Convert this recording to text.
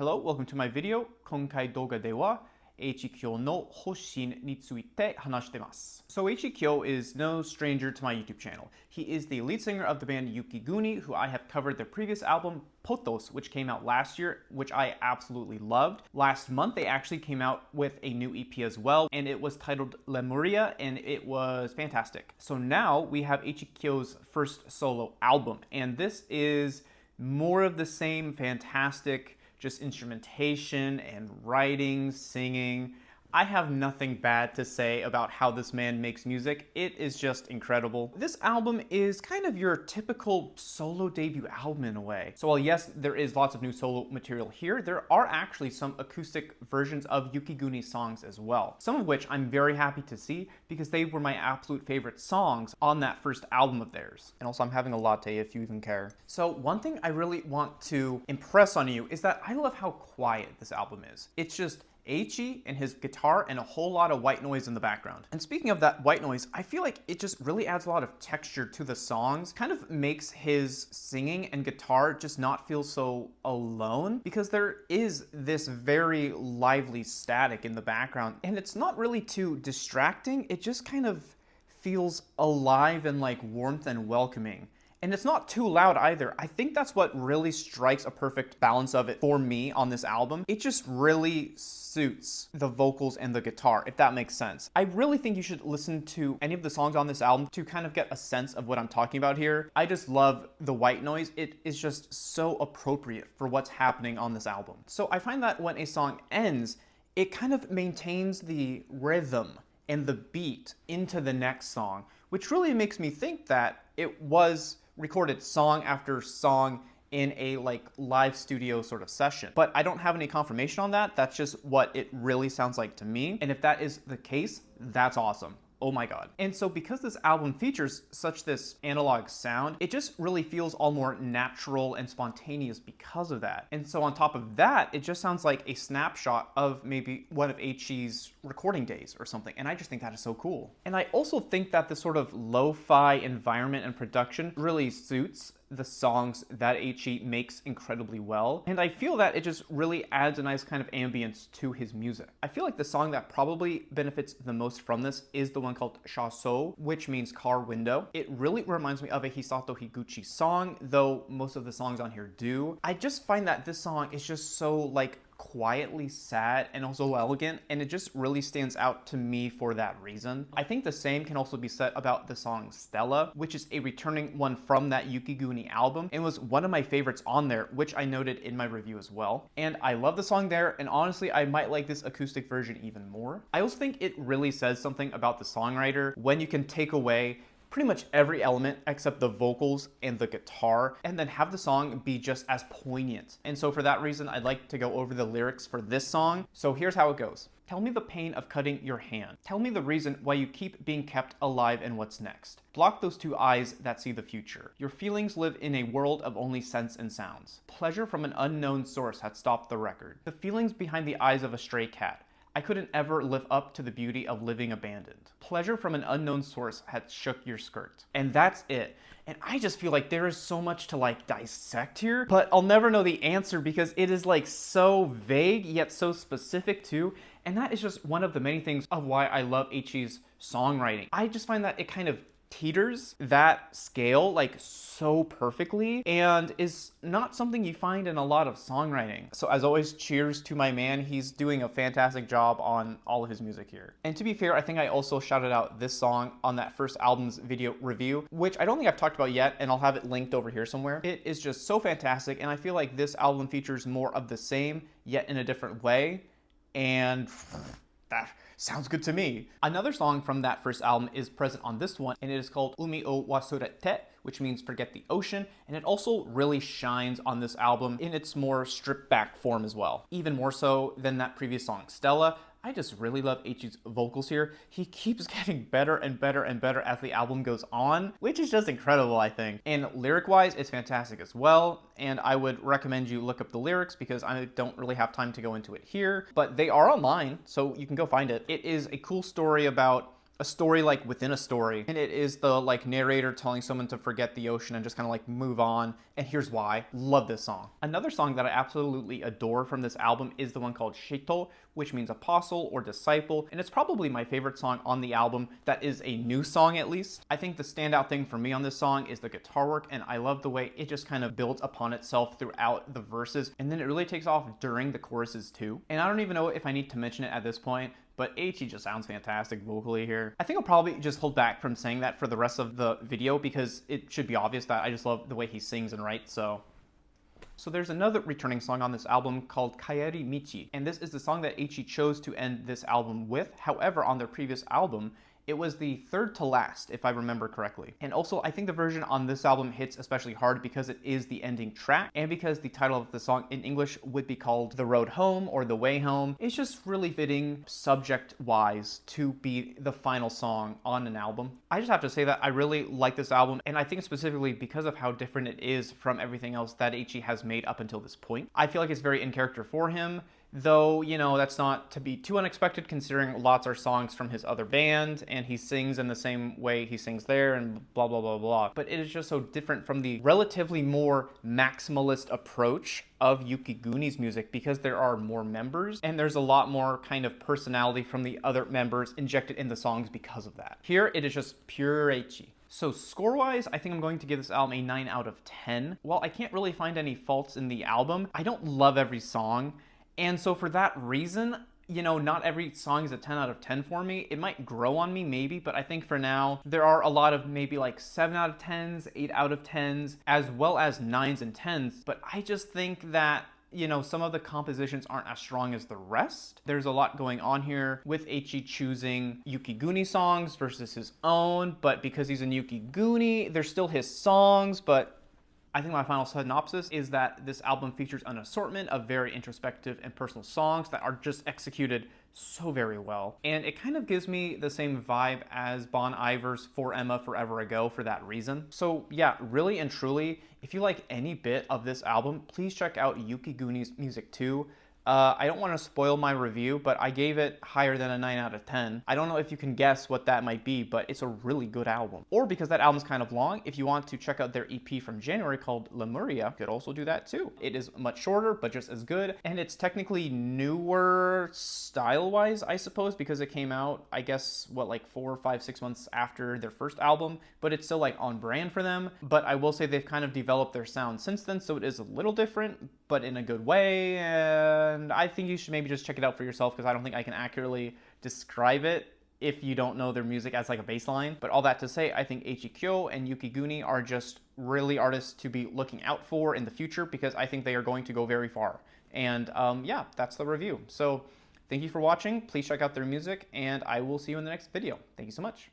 Hello, welcome to my video. 今回動画では Eiichi Kyō の Hōshin について話してます。So Eiichi Kyō is no stranger to my YouTube channel. He is the lead singer of the band Yukiguni, who I have covered their previous album, Potos, which came out last year, which I absolutely loved. Last month, they actually came out with a new EP as well, and it was titled Lemuria, and it was fantastic. So now we have Eiichi Kyo's first solo album, and this is more of the same fantastic, just instrumentation and writing, singing. I have nothing bad to say about how this man makes music. It is just incredible. This album is kind of your typical solo debut album in a way. So while yes, there is lots of new solo material here, there are actually some acoustic versions of Yukiguni songs as well. Some of which I'm very happy to see because they were my absolute favorite songs on that first album of theirs. And also I'm having a latte if you even care. So one thing I really want to impress on you is that I love how quiet this album is. It's just Eiichi and his guitar and a whole lot of white noise in the background. And speaking of that white noise, I feel like it just really adds a lot of texture to the songs, kind of makes his singing and guitar just not feel so alone because there is this very lively static in the background and it's not really too distracting. It just kind of feels alive and like warmth and welcoming. And it's not too loud either. I think that's what really strikes a perfect balance of it for me on this album. It just really suits the vocals and the guitar, if that makes sense. I really think you should listen to any of the songs on this album to kind of get a sense of what I'm talking about here. I just love the white noise. It is just so appropriate for what's happening on this album. So I find that when a song ends, it kind of maintains the rhythm and the beat into the next song, which really makes me think that it was recorded song after song in a like live studio sort of session. But I don't have any confirmation on that. That's just what it really sounds like to me. And if that is the case, that's awesome. Oh my god. And so because this album features such this analog sound, it just really feels all more natural and spontaneous because of that. And so on top of that, it just sounds like a snapshot of maybe one of Eiichi's recording days or something. And I just think that is so cool. And I also think that this sort of lo-fi environment and production really suits the songs that Eiichi makes incredibly well. And I feel that it just really adds a nice kind of ambience to his music. I feel like the song that probably benefits the most from this is the one called Shaso, which means car window. It really reminds me of a Hisato Higuchi song, though most of the songs on here do. I just find that this song is just so like quietly sad and also elegant, and it just really stands out to me for that reason. I think the same can also be said about the song Stella, which is a returning one from that Yukiguni album and was one of my favorites on there, which I noted in my review as well. And I love the song there, and honestly I might like this acoustic version even more. I also think it really says something about the songwriter when you can take away pretty much every element except the vocals and the guitar, and then have the song be just as poignant. And so for that reason, I'd like to go over the lyrics for this song. So here's how it goes. Tell me the pain of cutting your hand. Tell me the reason why you keep being kept alive and what's next. Block those two eyes that see the future. Your feelings live in a world of only scents and sounds. Pleasure from an unknown source had stopped the record. The feelings behind the eyes of a stray cat. I couldn't ever live up to the beauty of living abandoned. Pleasure from an unknown source had shook your skirt. And that's it. And I just feel like there is so much to like dissect here, but I'll never know the answer because it is like so vague yet so specific too. And that is just one of the many things of why I love Eiichi's songwriting. I just find that it kind of teeters that scale like so perfectly and is not something you find in a lot of songwriting. So as always, cheers to my man. He's doing a fantastic job on all of his music here. And to be fair, I think I also shouted out this song on that first album's video review, which I don't think I've talked about yet, and I'll have it linked over here somewhere. It is just so fantastic, and I feel like this album features more of the same, yet in a different way, and that sounds good to me. Another song from that first album is present on this one, and it is called Umi o Wasurete, which means forget the ocean, and it also really shines on this album in its more stripped back form as well. Even more so than that previous song, Stella. I just really love Eiichi's vocals here. He keeps getting better and better and better as the album goes on, which is just incredible, I think. And lyric-wise, it's fantastic as well, and I would recommend you look up the lyrics because I don't really have time to go into it here, but they are online, so you can go find it. It is a cool story about a story like within a story. And it is the like narrator telling someone to forget the ocean and just kind of like move on. And here's why. Love this song. Another song that I absolutely adore from this album is the one called Shito, which means apostle or disciple. And it's probably my favorite song on the album that is a new song at least. I think the standout thing for me on this song is the guitar work, and I love the way it just kind of builds upon itself throughout the verses, and then it really takes off during the choruses too. And I don't even know if I need to mention it at this point, but Eiichi just sounds fantastic vocally here. I think I'll probably just hold back from saying that for the rest of the video because it should be obvious that I just love the way he sings and writes, so there's another returning song on this album called Kaeri Michi, and this is the song that Eiichi chose to end this album with. However, on their previous album, it was the third to last, if I remember correctly. And also, I think the version on this album hits especially hard because it is the ending track, and because the title of the song in English would be called The Road Home or The Way Home. It's just really fitting subject-wise to be the final song on an album. I just have to say that I really like this album, and I think specifically because of how different it is from everything else that Eiichi has made up until this point. I feel like it's very in character for him. Though, you know, that's not to be too unexpected considering lots are songs from his other band and he sings in the same way he sings there and blah, blah, blah, blah. But it is just so different from the relatively more maximalist approach of Yukiguni's music because there are more members and there's a lot more kind of personality from the other members injected in the songs because of that. Here, it is just pure Eiichi. So score-wise, I think I'm going to give this album a 9 out of 10. While I can't really find any faults in the album, I don't love every song. And so for that reason, you know, not every song is a 10 out of 10 for me. It might grow on me maybe, but I think for now, there are a lot of maybe like 7 out of 10s, 8 out of 10s, as well as 9s and 10s. But I just think that, you know, some of the compositions aren't as strong as the rest. There's a lot going on here with Eiichi choosing Yukiguni songs versus his own, but because he's in Yukiguni, they're still his songs, but I think my final synopsis is that this album features an assortment of very introspective and personal songs that are just executed so very well. And it kind of gives me the same vibe as Bon Iver's For Emma Forever Ago for that reason. So yeah, really and truly, if you like any bit of this album, please check out Yukiguni's music too. I don't want to spoil my review, but I gave it higher than a 9 out of 10. I don't know if you can guess what that might be, but it's a really good album. Or because that album's kind of long, if you want to check out their EP from January called Lemuria, you could also do that too. It is much shorter, but just as good. And it's technically newer style-wise, I suppose, because it came out, I guess, what, like 4, 5, 6 months after their first album, but it's still like on brand for them. But I will say they've kind of developed their sound since then, so it is a little different, but in a good way. And I think you should maybe just check it out for yourself because I don't think I can accurately describe it if you don't know their music as like a baseline. But all that to say, I think Eiichi Kyō and Yukiguni are just really artists to be looking out for in the future because I think they are going to go very far. And yeah, that's the review. So thank you for watching. Please check out their music and I will see you in the next video. Thank you so much.